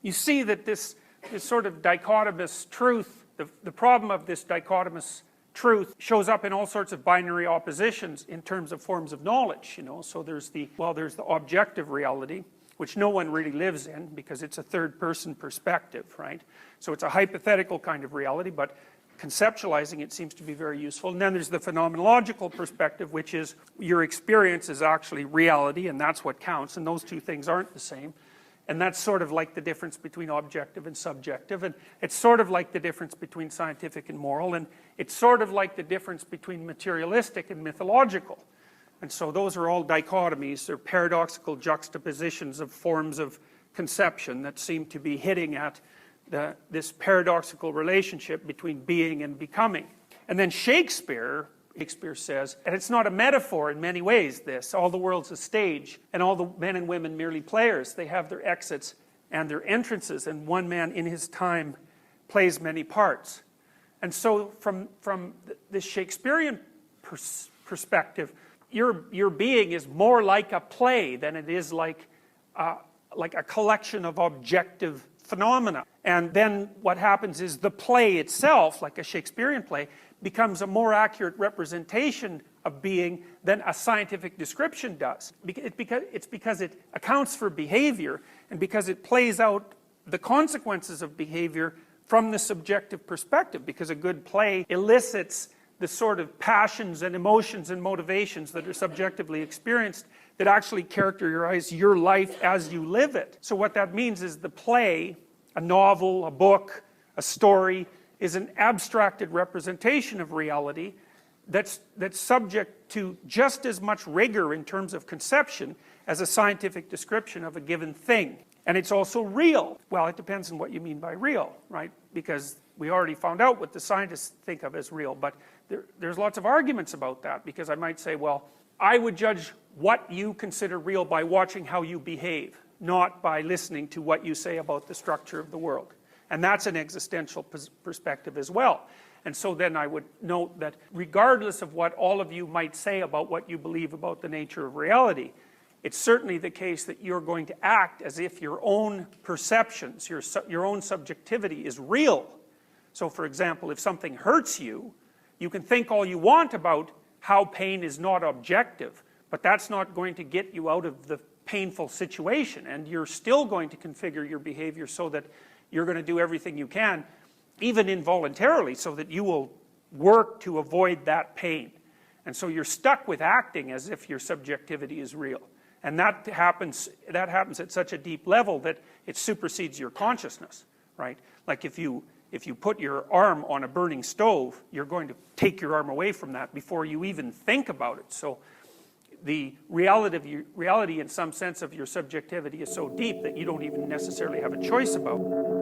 you see that this sort of dichotomous truth, the problem of this dichotomous truth shows up in all sorts of binary oppositions in terms of forms of knowledge, you know. So there's the objective reality, which no one really lives in because it's a third-person perspective, right? So it's a hypothetical kind of reality, but conceptualizing it seems to be very useful. And then there's the phenomenological perspective, which is your experience is actually reality, and that's what counts, and those two things aren't the same. And that's sort of like the difference between objective and subjective, and it's sort of like the difference between scientific and moral, and it's sort of like the difference between materialistic and mythological. And so those are all dichotomies, or paradoxical juxtapositions of forms of conception that seem to be hitting at this paradoxical relationship between being and becoming. And then Shakespeare says, and it's not a metaphor in many ways, this, all the world's a stage, and all the men and women merely players. They have their exits and their entrances, and one man in his time plays many parts. And so from this Shakespearean perspective, your being is more like a play than it is like a collection of objective phenomena. And then what happens is the play itself, like a Shakespearean play, becomes a more accurate representation of being than a scientific description does. It's because it accounts for behavior, and because it plays out the consequences of behavior from the subjective perspective, because a good play elicits the sort of passions and emotions and motivations that are subjectively experienced that actually characterize your life as you live it. So what that means is the play, a novel, a book, a story, is an abstracted representation of reality that's subject to just as much rigor in terms of conception as a scientific description of a given thing. And it's also real. Well, it depends on what you mean by real, right? Because we already found out what the scientists think of as real, but there's lots of arguments about that, because I might say, well, I would judge what you consider real by watching how you behave, not by listening to what you say about the structure of the world. And that's an existential perspective as well. And so then I would note that regardless of what all of you might say about what you believe about the nature of reality, it's certainly the case that you're going to act as if your own perceptions, your own subjectivity is real. So for example, if something hurts you, you can think all you want about how pain is not objective, but that's not going to get you out of the painful situation, and you're still going to configure your behavior so that you're going to do everything you can, even involuntarily, so that you will work to avoid that pain. And so you're stuck with acting as if your subjectivity is real. And that happens at such a deep level that it supersedes your consciousness, right? Like if you put your arm on a burning stove, you're going to take your arm away from that before you even think about it. So the reality in some sense of your subjectivity is so deep that you don't even necessarily have a choice about it.